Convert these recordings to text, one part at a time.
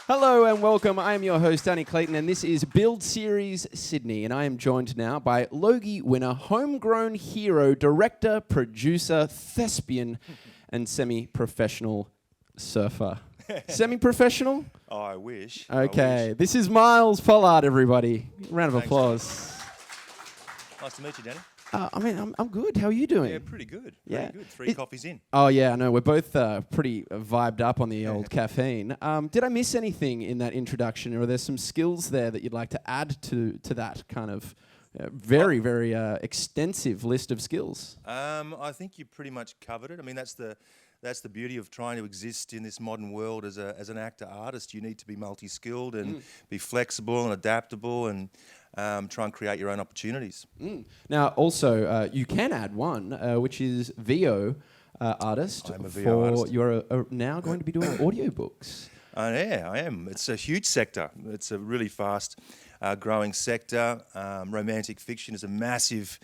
Hello and welcome. I am your host, Danny Clayton, and this is Build Series Sydney. And I am joined now by Logie winner, homegrown hero, director, producer, thespian, and semi-professional surfer. Semi-professional? Oh, I wish. Okay, this is Myles Pollard, everybody. Round of Thanks, applause. Nice to meet you, Danny. I'm good. How are you doing? Yeah, pretty good. Yeah. Pretty good. Three coffees in. Oh, yeah, I know. We're both pretty vibed up on the old caffeine. Did I miss anything in that introduction, or are there some skills there that you'd like to add to that kind of very extensive list of skills? I think you pretty much covered it. I mean, that's the beauty of trying to exist in this modern world as an actor artist. You need to be multi-skilled and be flexible and adaptable and try and create your own opportunities. Now, also, you can add one, which is VO artist. I'm a VO artist. You're now going to be doing audiobooks. Yeah, I am. It's a huge sector. It's a really fast growing sector. Romantic fiction is a massive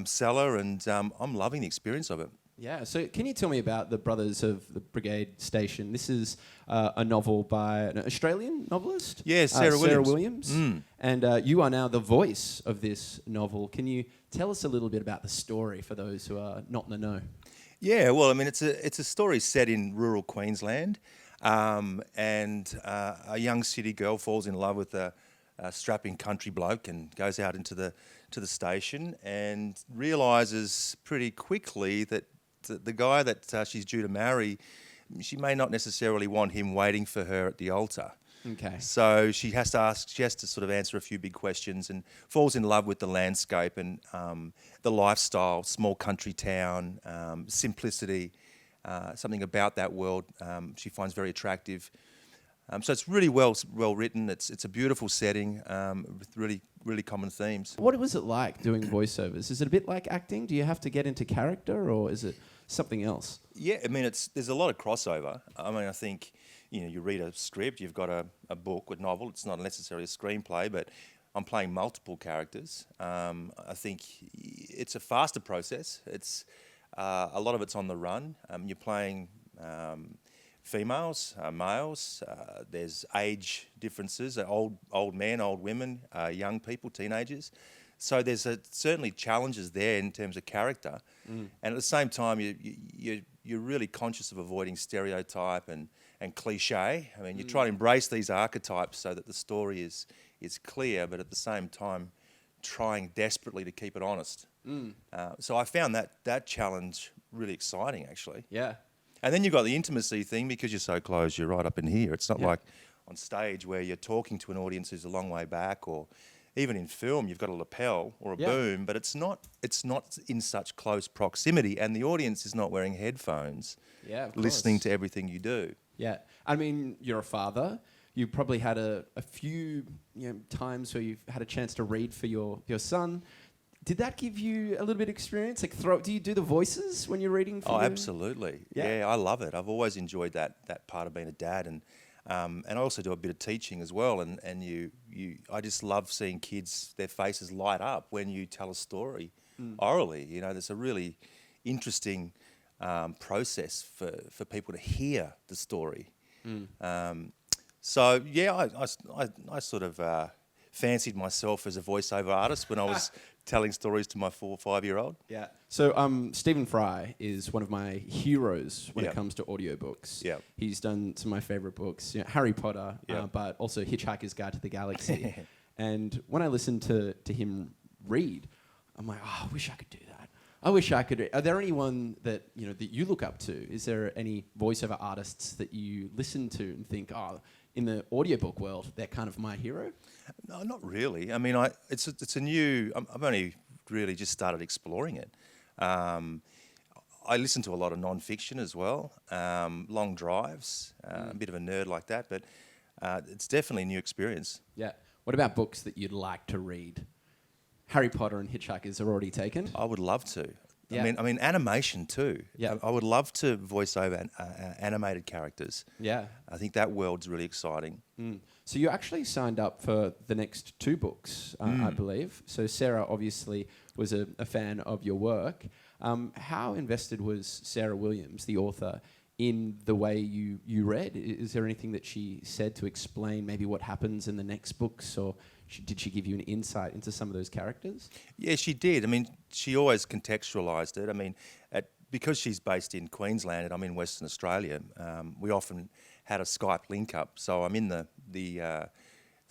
seller, and I'm loving the experience of it. Yeah, so can you tell me about the Brothers of the Brigade Station? This is a novel by an Australian novelist? Yeah, Sarah Williams. And you are now the voice of this novel. Can you tell us a little bit about the story for those who are not in the know? Yeah, well, I mean, it's a story set in rural Queensland, and a young city girl falls in love with a strapping country bloke and goes out into the station and realises pretty quickly that the guy that she's due to marry, she may not necessarily want him waiting for her at the altar. Okay. So she has to sort of answer a few big questions and falls in love with the landscape and the lifestyle, small country town, simplicity, something about that world she finds very attractive. So it's really well written. It's a beautiful setting with really common themes. What was it like doing voiceovers? Is it a bit like acting? Do you have to get into character, or is it something else? Yeah, I mean, there's a lot of crossover. I mean, I think, you read a script, you've got a book, a novel. It's not necessarily a screenplay, but I'm playing multiple characters. I think it's a faster process. It's a lot of it's on the run. You're playing females, males. There's age differences. Old men, old women, young people, teenagers. So there's certainly challenges there in terms of character, and at the same time you're really conscious of avoiding stereotype and cliche. I mean, you try to embrace these archetypes so that the story is clear, but at the same time trying desperately to keep it honest. So I found that challenge really exciting, actually. Yeah. And then you've got the intimacy thing, because you're so close, you're right up in here. It's not like on stage where you're talking to an audience who's a long way back, or even in film, you've got a lapel or a boom, but it's not in such close proximity, and the audience is not wearing headphones, listening to everything you do. Yeah, I mean, you're a father. You probably had a few times where you've had a chance to read for your son. Did that give you a little bit of experience? Do you do the voices when you're reading for Absolutely. Yeah, I love it. I've always enjoyed that part of being a dad, and I also do a bit of teaching as well. And I just love seeing kids, their faces light up when you tell a story orally. There's a really interesting process for people to hear the story. So yeah, I sort of fancied myself as a voiceover artist when I was telling stories to my 4 or 5-year-old. Yeah. So Stephen Fry is one of my heroes when it comes to audiobooks. Yeah. He's done some of my favorite books, Harry Potter, but also Hitchhiker's Guide to the Galaxy. And when I listen to him read, I'm like, I wish I could do that. I wish I could. Are there anyone that that you look up to? Is there any voiceover artists that you listen to and think, in the audiobook world, they're kind of my hero? No, not really. I mean, it's a new. I've only really just started exploring it. I listen to a lot of non-fiction as well, long drives. A bit of a nerd like that, but it's definitely a new experience. Yeah. What about books that you'd like to read? Harry Potter and Hitchhikers are already taken. I would love to. Yeah. I mean, animation too. Yeah. I would love to voice over animated characters. Yeah. I think that world's really exciting. So you actually signed up for the next 2 books, I believe. So Sarah obviously was a fan of your work. How invested was Sarah Williams, the author, in the way you read? Is there anything that she said to explain maybe what happens in the next books, or did she give you an insight into some of those characters? Yeah, she did. I mean, she always contextualised it. I mean, because she's based in Queensland and I'm in Western Australia, we often had a Skype link up. So I'm in the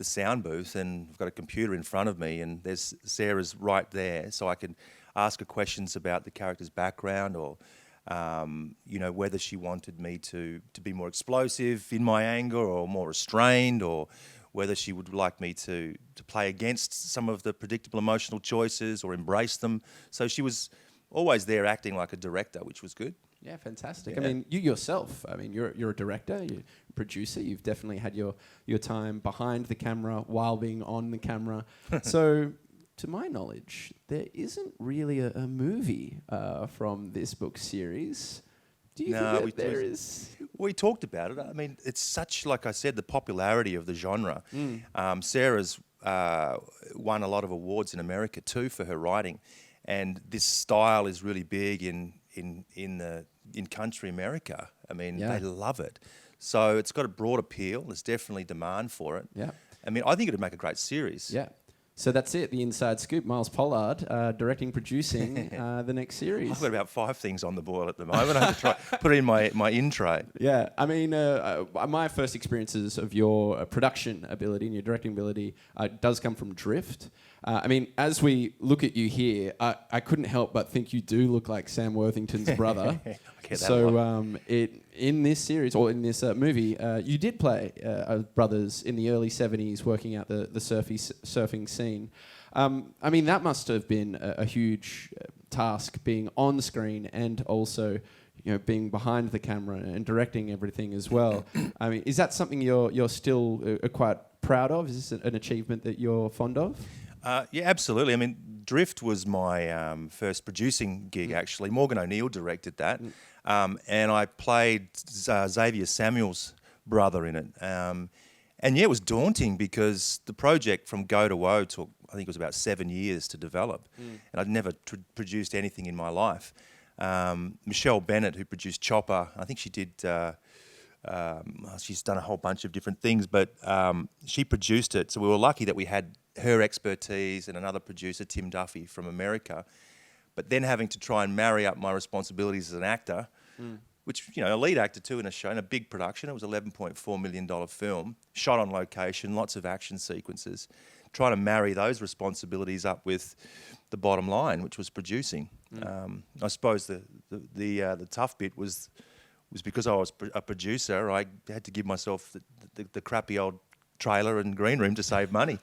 sound booth and I've got a computer in front of me, and there's Sarah's right there, so I can ask her questions about the character's background, or whether she wanted me to be more explosive in my anger or more restrained, or whether she would like me to play against some of the predictable emotional choices or embrace them. So she was always there acting like a director, which was good. Yeah, fantastic. Yeah. I mean, you yourself, you're a director, you're a producer, you've definitely had your time behind the camera while being on the camera. So, to my knowledge, there isn't really a movie from this book series. Do you think that there is? We talked about it. I mean, it's such, like I said, the popularity of the genre. Sarah's won a lot of awards in America too for her writing, and this style is really big in country America. I mean, they love it. So it's got a broad appeal. There's definitely demand for it. Yeah. I mean, I think it'd make a great series. Yeah. So that's it, the inside scoop. Myles Pollard directing, producing the next series. I've got about 5 things on the boil at the moment. I have to try put it in my intro. Yeah, I mean, my first experiences of your production ability and your directing ability does come from Drift. I mean, as we look at you here, I couldn't help but think you do look like Sam Worthington's brother. In this series, or in this movie, you did play brothers in the early 70s working out the surfing scene. I mean, that must have been a huge task, being on screen and also being behind the camera and directing everything as well. I mean, is that something you're still quite proud of? Is this an achievement that you're fond of? Yeah, absolutely. I mean, Drift was my first producing gig, actually. Morgan O'Neill directed that. And I played Xavier Samuel's brother in it. And yeah, it was daunting because the project from go to woe took, I think it was about 7 years to develop. And I'd never produced anything in my life. Michelle Bennett, who produced Chopper, I think she did... she's done a whole bunch of different things, but she produced it. So we were lucky that we had her expertise and another producer, Tim Duffy from America. But then having to try and marry up my responsibilities as an actor, which, a lead actor too in a show, in a big production. It was an $11.4 million film, shot on location, lots of action sequences. Trying to marry those responsibilities up with the bottom line, which was producing. I suppose the tough bit was because I was a producer. I had to give myself the crappy old trailer and green room to save money.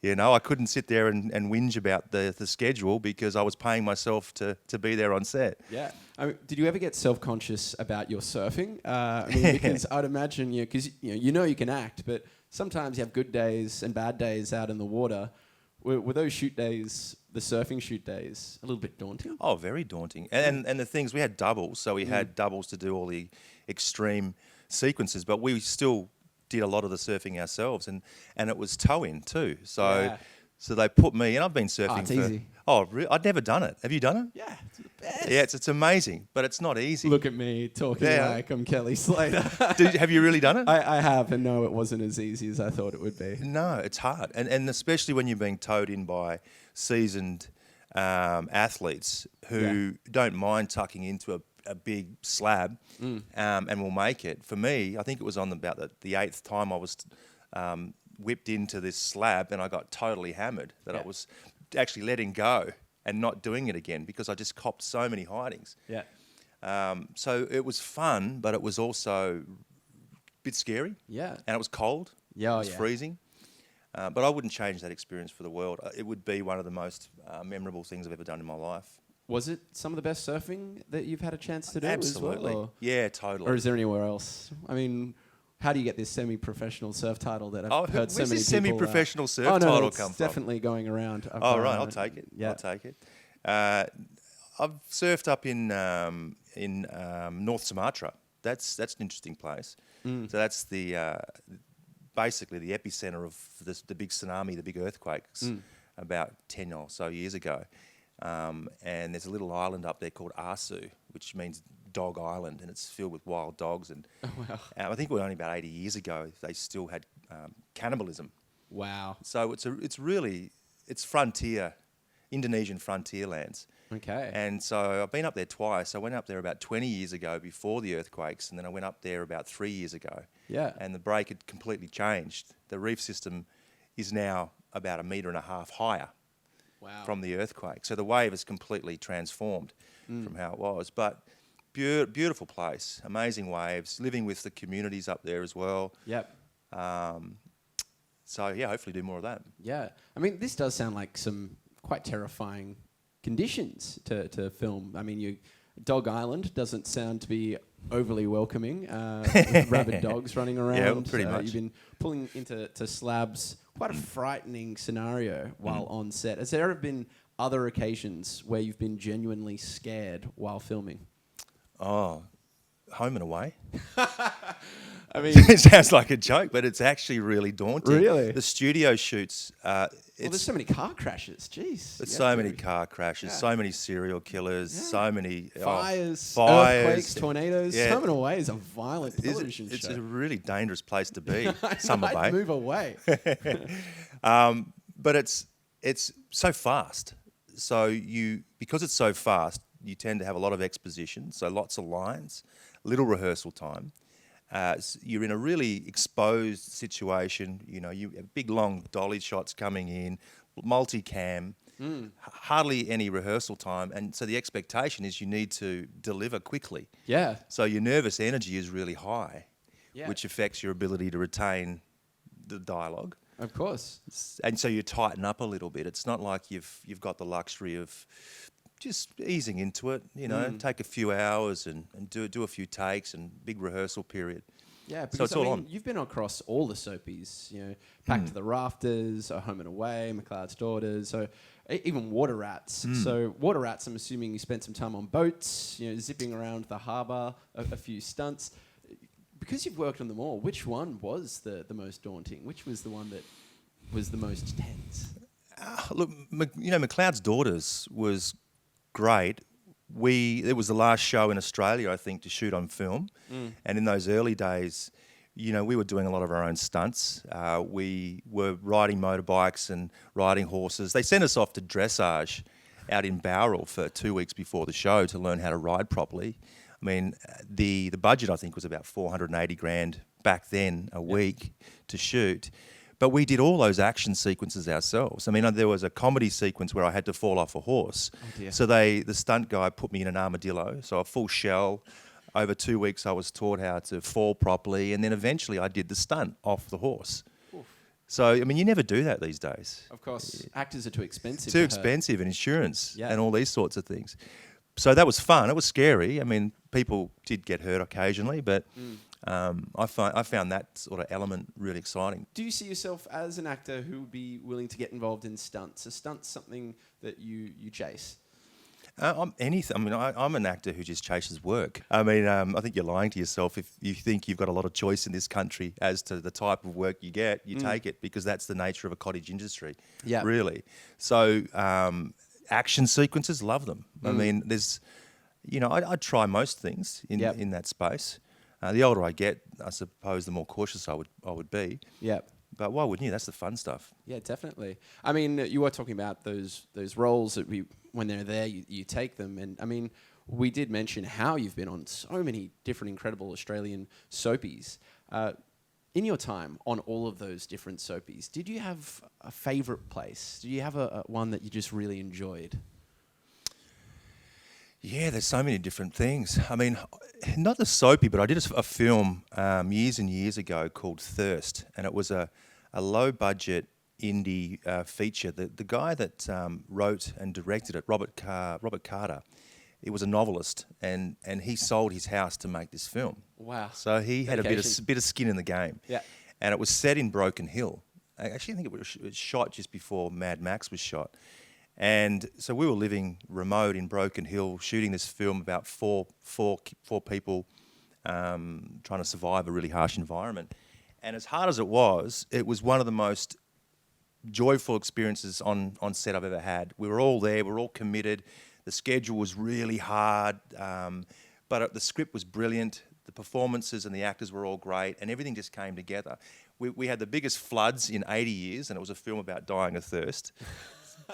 I couldn't sit there and whinge about the schedule because I was paying myself to be there on set. Yeah. I mean, did you ever get self-conscious about your surfing? Because I'd imagine, because you can act, but sometimes you have good days and bad days out in the water. Were those shoot days, the surfing shoot days, a little bit daunting? Oh, very daunting. And the things, we had doubles, so we had doubles to do all the extreme sequences, but we still did a lot of the surfing ourselves, and it was tow-in too. So they put me, and I've been surfing it's easy. I'd never done it. Have you done it? Yeah, it's the best. Yeah, it's amazing, but it's not easy. Look at me talking like I'm Kelly Slater. Have you really done it? I have, and no, it wasn't as easy as I thought it would be. No, it's hard, and especially when you're being towed in by seasoned athletes who don't mind tucking into a big slab and will make it. For me, I think it was on about the 8th time I was whipped into this slab, and I got totally hammered that I was actually letting go and not doing it again because I just copped so many hidings. Yeah. So it was fun, but it was also a bit scary. Yeah. And it was cold. Yeah, it was freezing. But I wouldn't change that experience for the world. It would be one of the most memorable things I've ever done in my life. Was it some of the best surfing that you've had a chance to do? Absolutely. As well, yeah, totally. Or is there anywhere else? I mean, how do you get this semi-professional surf title that I've heard so many people... Where's this semi-professional surf title come from? Definitely going around. Right, I'll take it. Yeah. I'll take it. I've surfed up in North Sumatra. That's an interesting place. So that's basically the epicenter of the big tsunami, the big earthquakes, about 10 or so years ago. And there's a little island up there called Asu, which means dog island, and it's filled with wild dogs. And I think it was only about 80 years ago they still had cannibalism. Wow. So it's frontier, Indonesian frontier lands. Okay. And so I've been up there twice. I went up there about 20 years ago before the earthquakes, and then I went up there about 3 years ago. Yeah. And the break had completely changed. The reef system is now about 1.5 meters higher. Wow. From the earthquake. So the wave has completely transformed from how it was. But beautiful place, amazing waves, living with the communities up there as well. Yep. So, yeah, hopefully do more of that. Yeah. I mean, this does sound like some quite terrifying conditions to film. I mean, Dog Island doesn't sound to be overly welcoming. Rabid dogs running around. Yeah, well, pretty much. You've been pulling into slabs. Quite a frightening scenario while on set. Has there ever been other occasions where you've been genuinely scared while filming? Oh, Home and Away. I mean, it sounds like a joke, but it's actually really daunting. Really? The studio shoots. There's so many car crashes. Jeez. There's so many car crashes, so many serial killers, so many fires, fires, earthquakes, tornadoes. Yeah. Home and Away is a violent television It's show. a really dangerous place to be. Summer I'd Bay. move away. But it's so fast. So because it's so fast, you tend to have a lot of exposition. So lots of lines, little rehearsal time. You're in a really exposed situation. You have big long dolly shots coming in, multicam, hardly any rehearsal time, and so the expectation is you need to deliver quickly. Yeah. So your nervous energy is really high, Yeah. which affects your ability to retain the dialogue. Of course. And so you tighten up a little bit. It's not like you've got the luxury of just easing into it, take a few hours and do a few takes and big rehearsal period. Yeah, because so it's all on. You've been across all the soapies, Back to the Rafters, Home and Away, McLeod's Daughters, so even Water Rats. So Water Rats, I'm assuming you spent some time on boats, zipping around the harbour, a few stunts. Because you've worked on them all, which one was the most daunting? Which was the one that was the most tense? Look, McLeod's Daughters was great. It was the last show in Australia, I think, to shoot on film. And in those early days, we were doing a lot of our own stunts. We were riding motorbikes and riding horses. They sent us off to dressage out in Bowral for 2 weeks before the show to learn how to ride properly. I mean, the budget, I think, was about $480,000 back then a week to shoot. But we did all those action sequences ourselves. I mean, there was a comedy sequence where I had to fall off a horse. Oh dear. So the stunt guy put me in an armadillo, so a full shell. Over 2 weeks, I was taught how to fall properly, and then eventually I did the stunt off the horse. Oof. So, I mean, you never do that these days. Of course, actors are too expensive. Too expensive, and insurance Yeah. and all these sorts of things. So that was fun. It was scary. I mean, people did get hurt occasionally, but I found that sort of element really exciting. Do you see yourself as an actor who would be willing to get involved in stunts? Are stunts something that you chase? I'm anything. I mean, I'm an actor who just chases work. I mean, I think you're lying to yourself if you think you've got a lot of choice in this country as to the type of work you get. You take it because that's the nature of a cottage industry. Yeah. Really. So action sequences, love them. I mean, there's, I try most things in that space. The older I get, I suppose, the more cautious I would be. Yeah. But why wouldn't you? That's the fun stuff. Yeah, definitely. I mean, you were talking about those roles that when they're there, you take them. And I mean, we did mention how you've been on so many different incredible Australian soapies. In your time on all of those different soapies, did you have a favourite place? Did you have a one that you just really enjoyed? Yeah, there's so many different things. I mean, not the soapy, but I did a film years and years ago called Thirst, and it was a low-budget indie feature. The guy that wrote and directed it, Robert Carter, he was a novelist, and he sold his house to make this film. Wow. So he had a Dedication. bit of skin in the game. Yeah. And it was set in Broken Hill. Actually, I think it was shot just before Mad Max was shot. And so we were living remote in Broken Hill, shooting this film about four people trying to survive a really harsh environment. And as hard as it was one of the most joyful experiences on set I've ever had. We were all there, we were all committed. The schedule was really hard, But the script was brilliant. The performances and the actors were all great, and everything just came together. We had the biggest floods in 80 years, and it was a film about dying of thirst.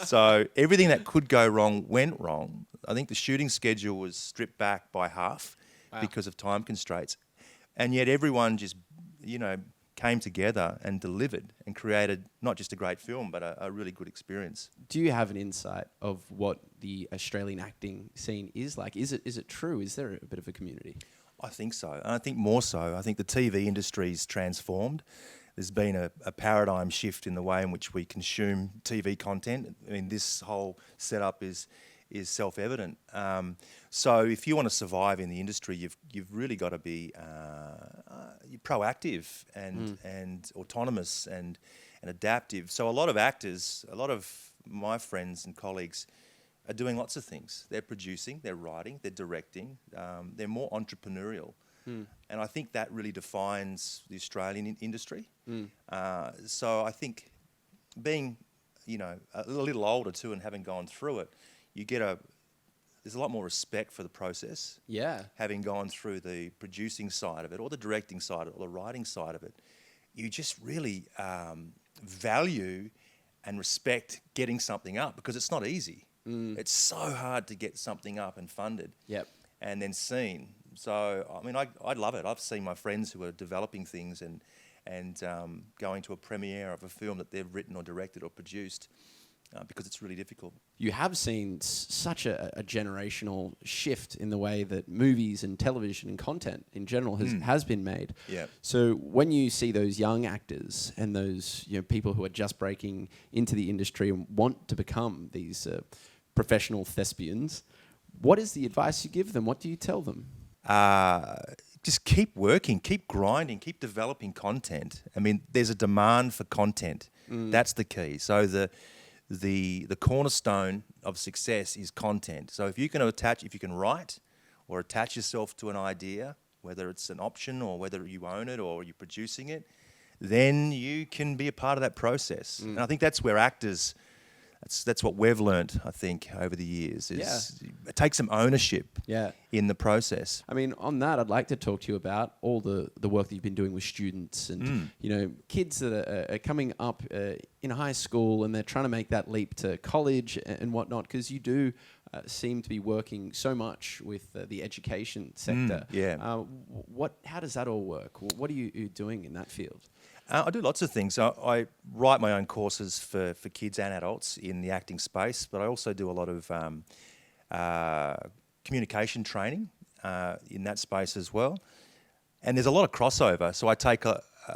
So everything that could go wrong went wrong. I think the shooting schedule was stripped back by half because of time constraints. And yet everyone just, came together and delivered and created not just a great film, but a really good experience. Do you have an insight of what the Australian acting scene is like? Is it true? Is there a bit of a community? I think so. And I think more so. I think the TV industry's transformed. There's been a paradigm shift in the way in which we consume TV content. I mean, this whole setup is self-evident. So if you want to survive in the industry, you've really got to be proactive and autonomous and adaptive. So a lot of actors, a lot of my friends and colleagues are doing lots of things. They're producing, they're writing, they're directing. They're more entrepreneurial. And I think that really defines the Australian industry. So I think being, a little older too and having gone through it, there's a lot more respect for the process. Yeah. Having gone through the producing side of it or the directing side of it or the writing side of it, you just really value and respect getting something up because it's not easy. It's so hard to get something up and funded. Yep. And then seen. So, I mean, I love it. I've seen my friends who are developing things and going to a premiere of a film that they've written or directed or produced because it's really difficult. You have seen such a generational shift in the way that movies and television and content in general has been made. Yeah. So when you see those young actors and those people who are just breaking into the industry and want to become these professional thespians, what is the advice you give them? What do you tell them? Just keep working, keep grinding, keep developing content. I mean, there's a demand for content. That's the key. So the cornerstone of success is content. So if you can write or attach yourself to an idea, whether it's an option or whether you own it or you're producing it, then you can be a part of that process. And I think that's where actors... That's what we've learnt, I think, over the years, is take some ownership in the process. I mean, on that, I'd like to talk to you about all the work that you've been doing with students and, kids that are coming up in high school and they're trying to make that leap to college and whatnot, because you do seem to be working so much with the education sector. How does that all work? What are you doing in that field? I do lots of things. I write my own courses for kids and adults in the acting space, but I also do a lot of communication training in that space as well. And there's a lot of crossover. So I take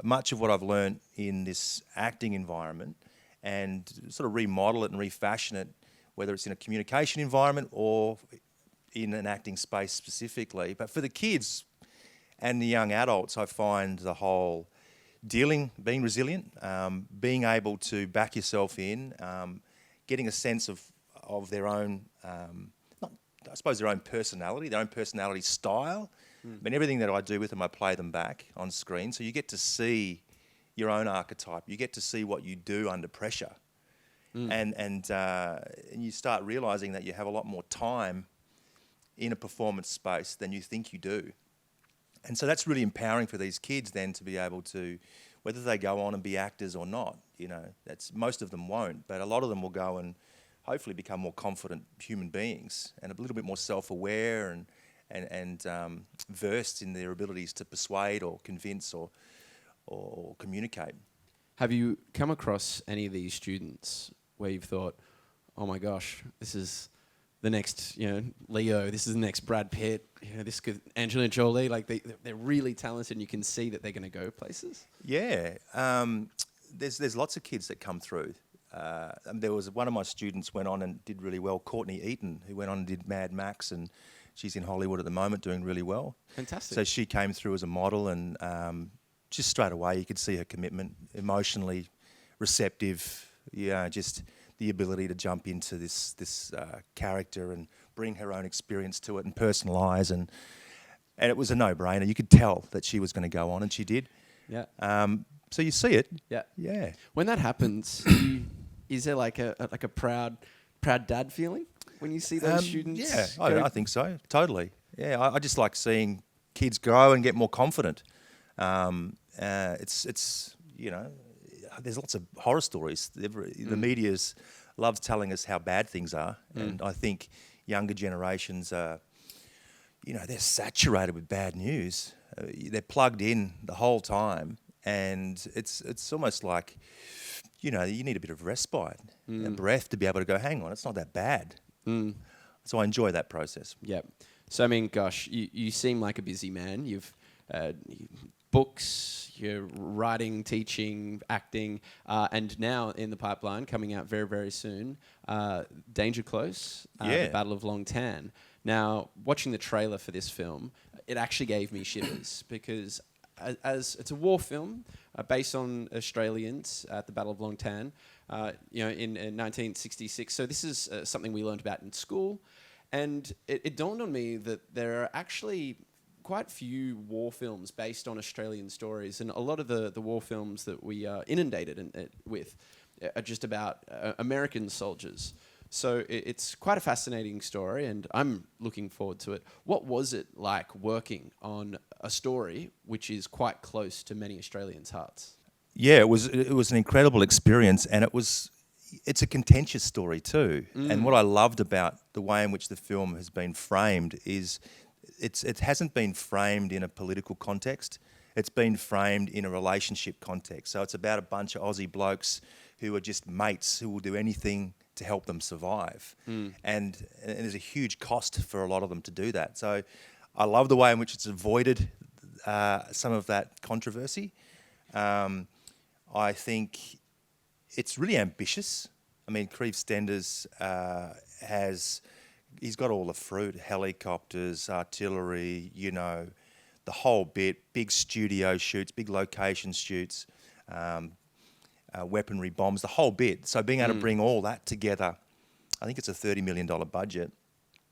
much of what I've learned in this acting environment and sort of remodel it and refashion it, whether it's in a communication environment or in an acting space specifically. But for the kids and the young adults, I find the whole... being resilient, being able to back yourself in, getting a sense of their own, their own personality style. I mean, everything that I do with them, I play them back on screen. So you get to see your own archetype. You get to see what you do under pressure. And you start realising that you have a lot more time in a performance space than you think you do. And so that's really empowering for these kids then to be able to, whether they go on and be actors or not, most of them won't, but a lot of them will go and hopefully become more confident human beings and a little bit more self-aware and versed in their abilities to persuade or convince or communicate. Have you come across any of these students where you've thought, oh my gosh, this is the next, Leo, this is the next Brad Pitt, this could Angelina Jolie, like they're really talented and you can see that they're going to go places? Yeah. There's lots of kids that come through. There was one of my students went on and did really well, Courtney Eaton, who went on and did Mad Max, and she's in Hollywood at the moment doing really well. Fantastic. So she came through as a model and just straight away you could see her commitment, emotionally receptive, just... the ability to jump into this character and bring her own experience to it and personalise, and it was a no-brainer. You could tell that she was going to go on, and she did. Yeah. So you see it. Yeah. Yeah. When that happens, is there like a proud dad feeling when you see those students? Yeah, I think so. Totally. Yeah, I just like seeing kids grow and get more confident. It's there's lots of horror stories. The media's loves telling us how bad things are, and I think younger generations are, they're saturated with bad news. They're plugged in the whole time, and it's almost like, you need a bit of respite and breath to be able to go, hang on, it's not that bad. So I enjoy that process. Yeah. So, I mean, gosh, you seem like a busy man. You've books, you're writing, teaching, acting, and now in the pipeline, coming out very, very soon, Danger Close, The Battle of Long Tan. Now, watching the trailer for this film, it actually gave me shivers because as it's a war film based on Australians at the Battle of Long Tan, in 1966. So this is something we learned about in school. And it dawned on me that there are actually quite few war films based on Australian stories. And a lot of the war films that we are inundated with are just about American soldiers. So it's quite a fascinating story, and I'm looking forward to it. What was it like working on a story which is quite close to many Australians' hearts? Yeah, it was an incredible experience, and it's a contentious story too. And what I loved about the way in which the film has been framed is it hasn't been framed in a political context. It's been framed in a relationship context. So it's about a bunch of Aussie blokes who are just mates who will do anything to help them survive. And there's a huge cost for a lot of them to do that. So I love the way in which it's avoided some of that controversy. I think it's really ambitious. I mean, Creve Stenders he's got all the fruit, helicopters, artillery, the whole bit, big studio shoots, big location shoots, weaponry, bombs, the whole bit. So being able to bring all that together, I think it's a $30 million budget,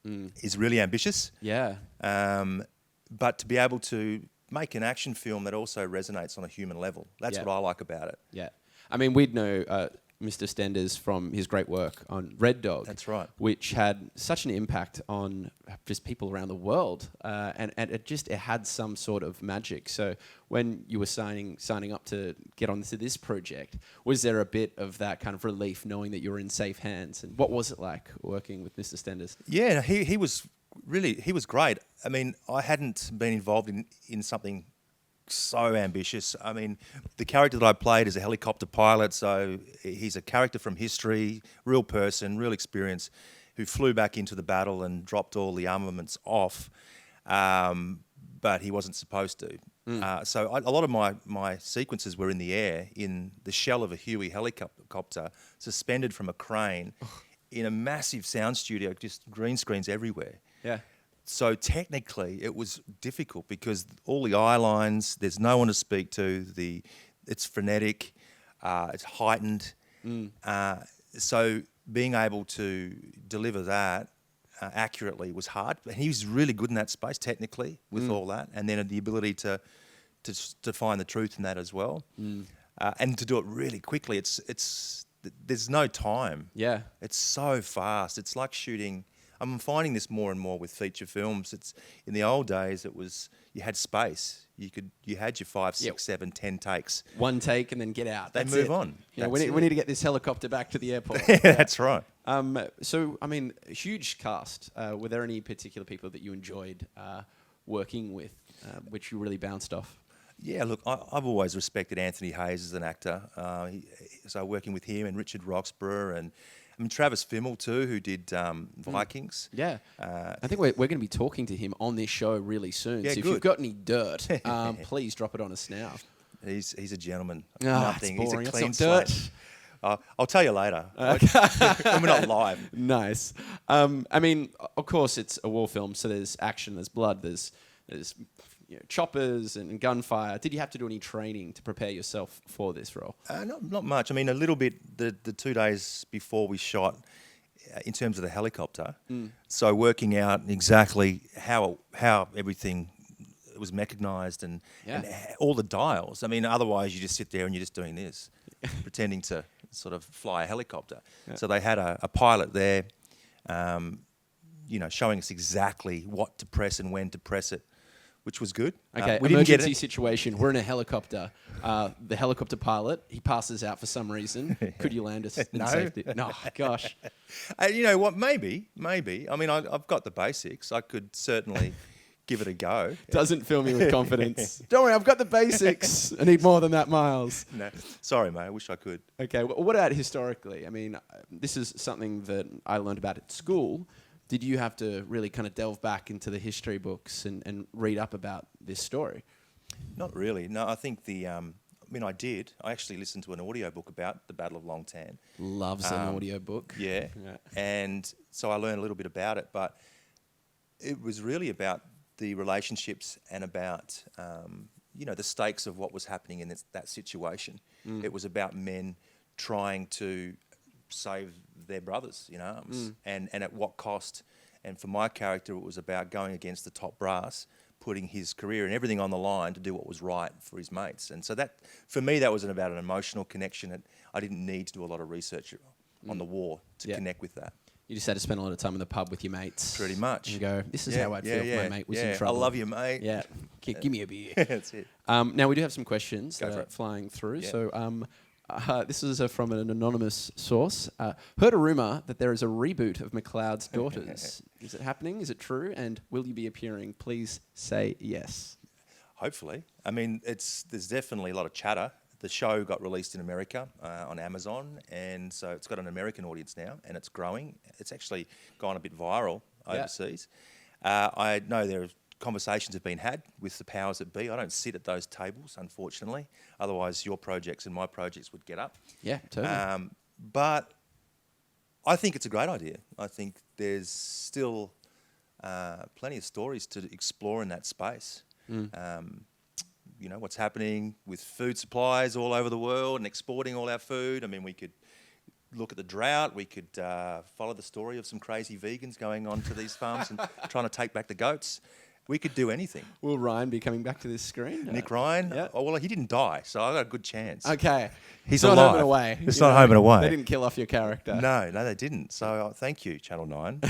is really ambitious. Yeah. But to be able to make an action film that also resonates on a human level, that's what I like about it. Yeah. I mean, we'd know Mr. Stenders from his great work on Red Dog. That's right. Which had such an impact on just people around the world. And it had some sort of magic. So when you were signing up to get onto this project, was there a bit of that kind of relief knowing that you were in safe hands? And what was it like working with Mr. Stenders? Yeah, he was great. I mean, I hadn't been involved in something so ambitious. I mean, the character that I played is a helicopter pilot, so he's a character from history, real person, real experience, who flew back into the battle and dropped all the armaments off, but he wasn't supposed to. So a lot of my sequences were in the air, in the shell of a Huey helicopter, suspended from a crane, in a massive sound studio, just green screens everywhere. Yeah. So technically, it was difficult because all the eye lines, there's no one to speak to. It's frenetic, it's heightened. So being able to deliver that accurately was hard. But he was really good in that space technically with all that, and then the ability to find the truth in that as well, and to do it really quickly. There's no time. Yeah, it's so fast. It's like shooting. I'm finding this more and more with feature films. It's in the old days. It was you had space. You had your 5, 6, 7, 10 takes. One take and then get out. They move on. Yeah, we need to get this helicopter back to the airport. That's right. So I mean, a huge cast. Were there any particular people that you enjoyed working with, which you really bounced off? Yeah, look, I've always respected Anthony Hayes as an actor. So working with him and Richard Roxburgh and Travis Fimmel too, who did Vikings. Yeah. I think we're going to be talking to him on this show really soon. Yeah, so if you've got any dirt, please drop it on us now. He's a gentleman. Nothing. He's a clean dirt. slate. I'll tell you later. When we're not live. Nice. I mean, of course, it's a war film, so there's action, there's blood, there's choppers and gunfire. Did you have to do any training to prepare yourself for this role? Not much. I mean, a little bit the 2 days before we shot, in terms of the helicopter. So working out exactly how everything was mechanised and all the dials. I mean, otherwise you just sit there and you're just doing this, pretending to sort of fly a helicopter. Yeah. So they had a pilot there. showing us exactly what to press and when to press it, which was good. Okay, We didn't get emergency it. situation. We're in a helicopter. The helicopter pilot, he passes out for some reason. Could you land us in No. safety? No, gosh. You know what? Maybe. I mean, I've got the basics. I could certainly give it a go. Doesn't fill me with confidence. Don't worry, I've got the basics. I need more than that, Myles. No, sorry, mate. I wish I could. Okay, what about historically? I mean, this is something that I learned about at school. Did you have to really kind of delve back into the history books and read up about this story? Not really. No, I think I did. I actually listened to an audiobook about the Battle of Long Tan. Loves an audiobook. Yeah. And so I learned a little bit about it, but it was really about the relationships and about, the stakes of what was happening in that situation. It was about men trying to save their brothers in arms, and at what cost. And for my character, it was about going against the top brass, putting his career and everything on the line to do what was right for his mates. And so that, for me, that was about an emotional connection. I didn't need to do a lot of research on the war to connect with that. You just had to spend a lot of time in the pub with your mates. Pretty much. And go, this is how I'd feel if my mate was in I trouble. love you, mate. Yeah. Give me a beer. That's it. Now, we do have some questions Go that for are it. flying through. Yeah. So this is from an anonymous source. Heard a rumour that there is a reboot of McLeod's Daughters. Is it happening? Is it true? And will you be appearing? Please say yes. Hopefully. I mean, there's definitely a lot of chatter. The show got released in America on Amazon, and so it's got an American audience now, and it's growing. It's actually gone a bit viral overseas. I know there are conversations have been had with the powers that be. I don't sit at those tables, unfortunately. Otherwise, your projects and my projects would get up. Yeah, totally. But I think it's a great idea. I think there's still plenty of stories to explore in that space. What's happening with food supplies all over the world and exporting all our food. I mean, we could look at the drought. We could follow the story of some crazy vegans going on to these farms and trying to take back the goats. We could do anything. Will Ryan be coming back to this screen? Nick Ryan? Yeah. Oh, well, he didn't die, so I got a good chance. Okay. He's Not alive. Home and Away. It's not Home and Away. They didn't kill off your character. No, they didn't. So thank you, Channel 9.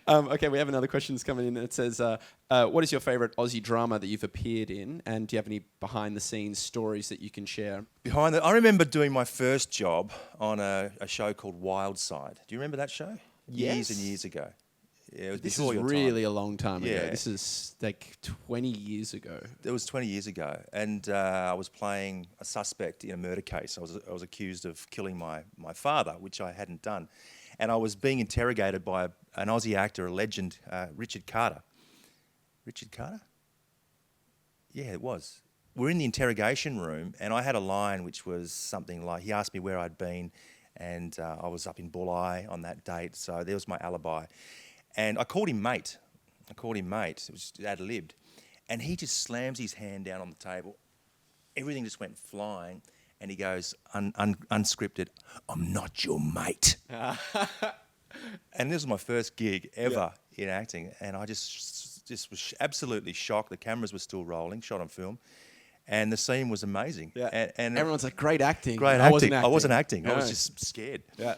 Okay, we have another question that's coming in. It says, what is your favourite Aussie drama that you've appeared in? And do you have any behind-the-scenes stories that you can share? I remember doing my first job on a show called Wild Side. Do you remember that show? Yes. Years and years ago. Yeah, it was This before is your really time. a long time ago. Yeah. This is like 20 years ago. It was 20 years ago, and I was playing a suspect in a murder case. I was accused of killing my father, which I hadn't done, and I was being interrogated by an Aussie actor, a legend, Richard Carter. Richard Carter? Yeah, it was. We're in the interrogation room, and I had a line which was something like, he asked me where I'd been, and I was up in Bulli on that date, so there was my alibi. And I called him mate. It was ad-libbed. And he just slams his hand down on the table. Everything just went flying. And he goes, unscripted, "I'm not your mate." And this was my first gig ever in acting. And I just was absolutely shocked. The cameras were still rolling, shot on film. And the scene was amazing. Yeah. And everyone's like, great acting. Great acting. I wasn't acting. I was just scared. Yeah.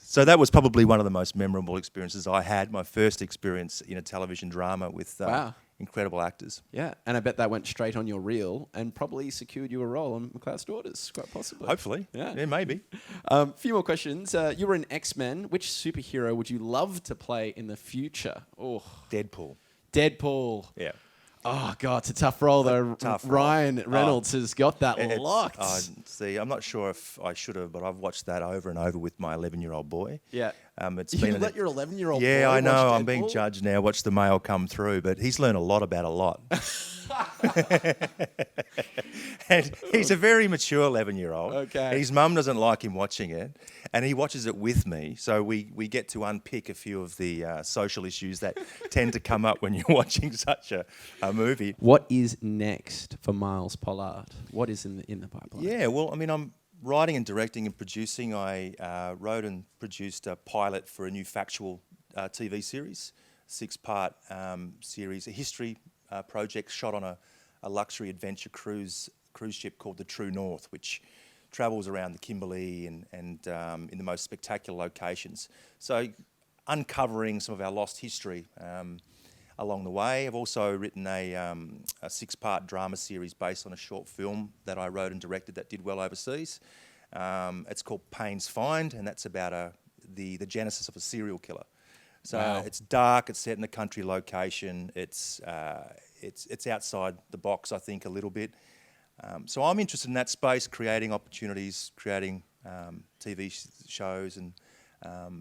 So that was probably one of the most memorable experiences I had. My first experience in a television drama with incredible actors. Yeah, and I bet that went straight on your reel and probably secured you a role on McLeod's Daughters, quite possibly. Hopefully. Yeah, maybe. A few more questions. You were in X-Men. Which superhero would you love to play in the future? Oh, Deadpool. Yeah. Oh, God, it's a tough role, though. Ryan Reynolds has got that locked. See, I'm not sure if I should have, but I've watched that over and over with my 11-year-old boy. Yeah. It's you been let your 11-year-old boy Yeah, I know. watch I'm being Deadpool? judged now. Watch the mail come through, but he's learned a lot about a lot. And he's a very mature 11-year-old. Okay. His mum doesn't like him watching it, and he watches it with me. So we get to unpick a few of the social issues that tend to come up when you're watching such a movie. What is next for Myles Pollard? What is in the pipeline? Yeah, well, I mean, I'm writing and directing and producing. I wrote and produced a pilot for a new factual TV series, 6-part series, a history project shot on a luxury adventure cruise ship called the True North, which travels around the Kimberley and in the most spectacular locations. So uncovering some of our lost history along the way. I've also written a 6-part drama series based on a short film that I wrote and directed that did well overseas. It's called Payne's Find, and that's about the genesis of a serial killer. So Wow. It's dark. It's set in a country location. It's outside the box, I think, a little bit. So I'm interested in that space, creating opportunities, creating TV shows, and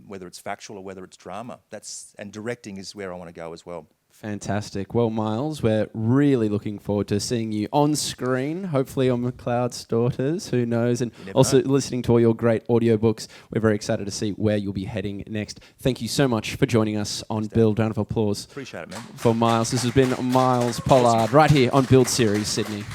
whether it's factual or whether it's drama. And directing is where I want to go as well. Fantastic. Well, Myles, we're really looking forward to seeing you on screen, hopefully on McLeod's Daughters, who knows, and also listening to all your great audiobooks. We're very excited to see where you'll be heading next. Thank you so much for joining us on Build. Round of applause. Appreciate it, man. For Myles. This has been Myles Pollard right here on Build Series Sydney.